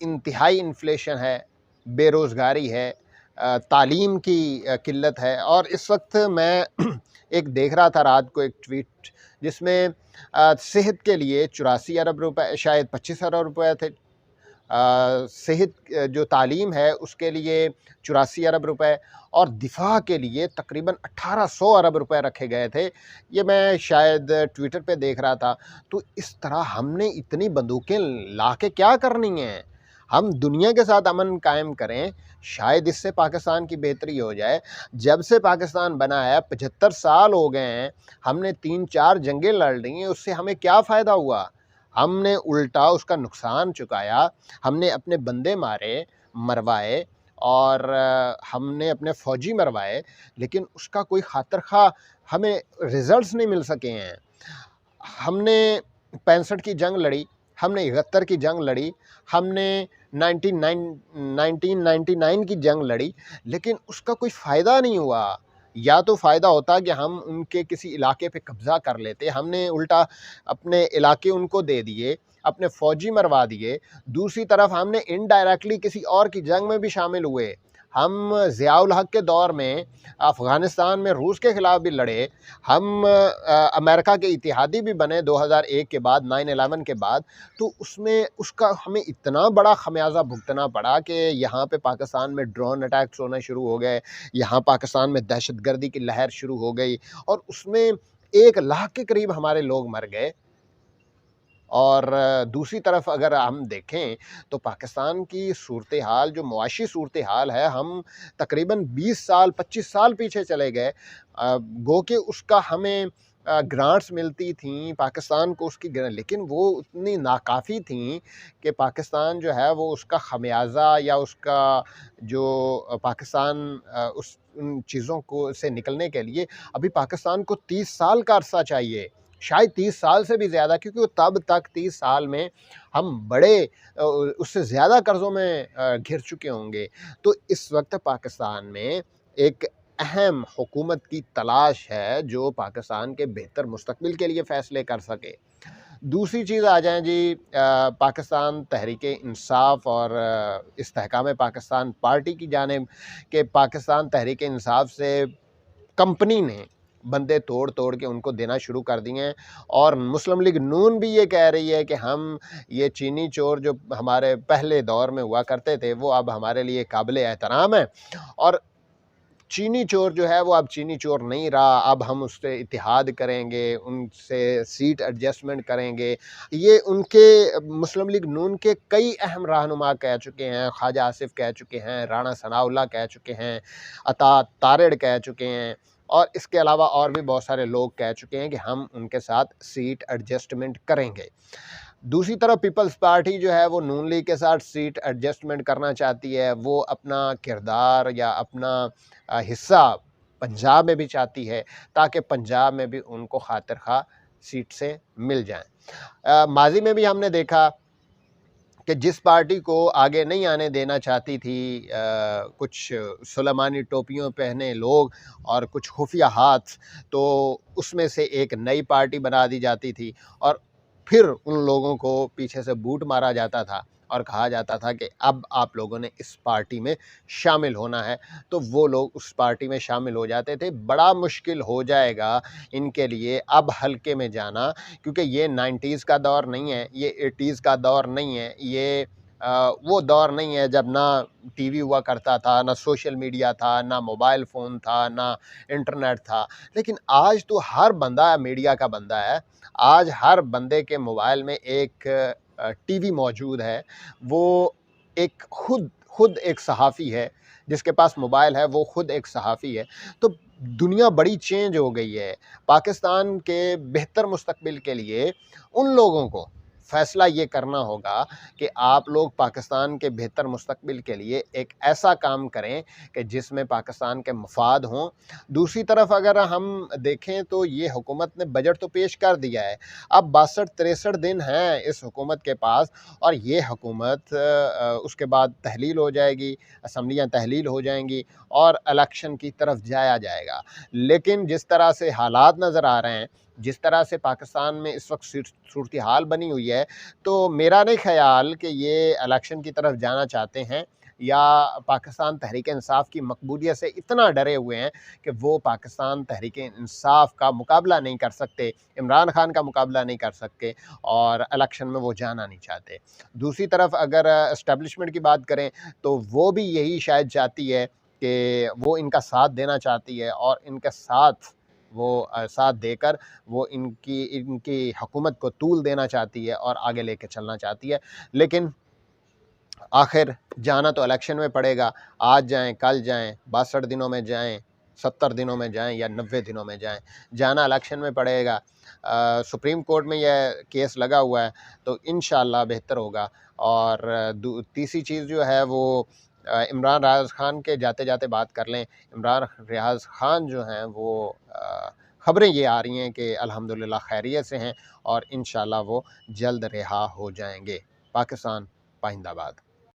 انتہائی انفلیشن ہے، بے روزگاری ہے، تعلیم کی قلت ہے۔ اور اس وقت میں ایک دیکھ رہا تھا رات کو ایک ٹویٹ جس میں صحت کے لیے 84 ارب روپے، شاید 25 ارب روپے تھے، صحت جو تعلیم ہے اس کے لیے 84 ارب روپے، اور دفاع کے لیے تقریباً 1800 ارب روپے رکھے گئے تھے۔ یہ میں شاید ٹویٹر پہ دیکھ رہا تھا۔ تو اس طرح ہم نے اتنی بندوقیں لا کے کیا کرنی ہیں؟ ہم دنیا کے ساتھ امن قائم کریں، شاید اس سے پاکستان کی بہتری ہو جائے۔ جب سے پاکستان بنا ہے 75 سال ہو گئے ہیں، ہم نے 3-4 جنگیں لڑ لی ہیں، اس سے ہمیں کیا فائدہ ہوا؟ ہم نے الٹا اس کا نقصان چکایا، ہم نے اپنے بندے مروائے، اور ہم نے اپنے فوجی مروائے، لیکن اس کا کوئی خاطر خواہ ہمیں ریزلٹس نہیں مل سکے ہیں۔ ہم نے 65 کی جنگ لڑی، ہم نے 71 کی جنگ لڑی، ہم نے 1999 کی جنگ لڑی، لیکن اس کا کوئی فائدہ نہیں ہوا۔ یا تو فائدہ ہوتا کہ ہم ان کے کسی علاقے پہ قبضہ کر لیتے، ہم نے الٹا اپنے علاقے ان کو دے دیے، اپنے فوجی مروا دیے۔ دوسری طرف ہم نے انڈائریکٹلی کسی اور کی جنگ میں بھی شامل ہوئے۔ ہم ضیاء الحق کے دور میں افغانستان میں روس کے خلاف بھی لڑے، ہم امریکہ کے اتحادی بھی بنے 2001 کے بعد، 9/11 کے بعد۔ تو اس کا ہمیں اتنا بڑا خمیازہ بھگتنا پڑا کہ یہاں پہ پاکستان میں ڈرون اٹیکس ہونا شروع ہو گئے، یہاں پاکستان میں دہشت گردی کی لہر شروع ہو گئی، اور اس میں 1 لاکھ کے قریب ہمارے لوگ مر گئے۔ اور دوسری طرف اگر ہم دیکھیں تو پاکستان کی صورتحال، جو معاشی صورتحال ہے، ہم تقریباً 20 سال 25 سال پیچھے چلے گئے۔ گو کہ اس کا ہمیں گرانٹس ملتی تھیں پاکستان کو، اس کی لیکن وہ اتنی ناکافی تھیں کہ پاکستان جو ہے وہ اس کا خمیازہ یا اس کا جو پاکستان ان چیزوں کو سے نکلنے کے لیے ابھی پاکستان کو 30 سال کا عرصہ چاہیے، شاید 30 سال سے بھی زیادہ، کیونکہ وہ تب تک 30 سال میں ہم بڑے اس سے زیادہ قرضوں میں گھر چکے ہوں گے۔ تو اس وقت پاکستان میں ایک اہم حکومت کی تلاش ہے جو پاکستان کے بہتر مستقبل کے لیے فیصلے کر سکے۔ دوسری چیز آ جائیں جی پاکستان تحریک انصاف اور استحکام پاکستان پارٹی کی جانب، کہ پاکستان تحریک انصاف سے کمپنی نے بندے توڑ کے ان کو دینا شروع کر دیے ہیں، اور مسلم لیگ نون بھی یہ کہہ رہی ہے کہ ہم یہ چینی چور جو ہمارے پہلے دور میں ہوا کرتے تھے وہ اب ہمارے لیے قابل احترام ہیں، اور چینی چور جو ہے وہ اب چینی چور نہیں رہا، اب ہم اس سے اتحاد کریں گے، ان سے سیٹ ایڈجسٹمنٹ کریں گے۔ یہ ان کے مسلم لیگ نون کے کئی اہم رہنما کہہ چکے ہیں، خواجہ آصف کہہ چکے ہیں، رانا ثناء اللہ کہہ چکے ہیں، عطا تارڑ کہہ چکے ہیں، اور اس کے علاوہ اور بھی بہت سارے لوگ کہہ چکے ہیں کہ ہم ان کے ساتھ سیٹ ایڈجسٹمنٹ کریں گے۔ دوسری طرف پیپلز پارٹی جو ہے وہ نون لیگ کے ساتھ سیٹ ایڈجسٹمنٹ کرنا چاہتی ہے، وہ اپنا کردار یا اپنا حصہ پنجاب میں بھی چاہتی ہے، تاکہ پنجاب میں بھی ان کو خاطر خواہ سیٹ سے مل جائیں۔ ماضی میں بھی ہم نے دیکھا کہ جس پارٹی کو آگے نہیں آنے دینا چاہتی تھی کچھ سلیمانی ٹوپیوں پہنے لوگ اور کچھ خفیہ ہاتھ، تو اس میں سے ایک نئی پارٹی بنا دی جاتی تھی، اور پھر ان لوگوں کو پیچھے سے بوٹ مارا جاتا تھا اور کہا جاتا تھا کہ اب آپ لوگوں نے اس پارٹی میں شامل ہونا ہے، تو وہ لوگ اس پارٹی میں شامل ہو جاتے تھے۔ بڑا مشکل ہو جائے گا ان کے لیے اب حلقے میں جانا، کیونکہ یہ 90s کا دور نہیں ہے، یہ 80s کا دور نہیں ہے، یہ وہ دور نہیں ہے جب نہ ٹی وی ہوا کرتا تھا، نہ سوشل میڈیا تھا، نہ موبائل فون تھا، نہ انٹرنیٹ تھا۔ لیکن آج تو ہر بندہ میڈیا کا بندہ ہے، آج ہر بندے کے موبائل میں ایک ٹی وی موجود ہے، وہ ایک خود ایک صحافی ہے، جس کے پاس موبائل ہے وہ خود ایک صحافی ہے۔ تو دنیا بڑی چینج ہو گئی ہے۔ پاکستان کے بہتر مستقبل کے لیے ان لوگوں کو فیصلہ یہ کرنا ہوگا کہ آپ لوگ پاکستان کے بہتر مستقبل کے لیے ایک ایسا کام کریں کہ جس میں پاکستان کے مفاد ہوں۔ دوسری طرف اگر ہم دیکھیں تو یہ حکومت نے بجٹ تو پیش کر دیا ہے، اب 62-63 دن ہیں اس حکومت کے پاس، اور یہ حکومت اس کے بعد تحلیل ہو جائے گی، اسمبلیاں تحلیل ہو جائیں گی اور الیکشن کی طرف جایا جائے گا۔ لیکن جس طرح سے حالات نظر آ رہے ہیں جس طرح سے پاکستان میں اس وقت صورتحال بنی ہوئی ہے، تو میرا نہیں خیال کہ یہ الیکشن کی طرف جانا چاہتے ہیں یا پاکستان تحریک انصاف کی مقبولیت سے اتنا ڈرے ہوئے ہیں کہ وہ پاکستان تحریک انصاف کا مقابلہ نہیں کر سکتے، عمران خان کا مقابلہ نہیں کر سکتے اور الیکشن میں وہ جانا نہیں چاہتے۔ دوسری طرف اگر اسٹیبلشمنٹ کی بات کریں تو وہ بھی یہی شاید چاہتی ہے کہ وہ ان کا ساتھ دینا چاہتی ہے اور ان کے ساتھ دے کر وہ ان کی حکومت کو طول دینا چاہتی ہے اور آگے لے کے چلنا چاہتی ہے، لیکن آخر جانا تو الیکشن میں پڑے گا۔ آج جائیں، کل جائیں، 62 دنوں میں جائیں، 70 دنوں میں جائیں یا 90 دنوں میں جائیں، جانا الیکشن میں پڑے گا۔ سپریم کورٹ میں یہ کیس لگا ہوا ہے تو انشاءاللہ بہتر ہوگا۔ اور تیسری چیز جو ہے وہ عمران ریاض خان کے جاتے جاتے بات کر لیں۔ عمران ریاض خان جو ہیں وہ خبریں یہ آ رہی ہیں کہ الحمدللہ خیریت سے ہیں اور انشاءاللہ وہ جلد رہا ہو جائیں گے۔ پاکستان پائندہ باد۔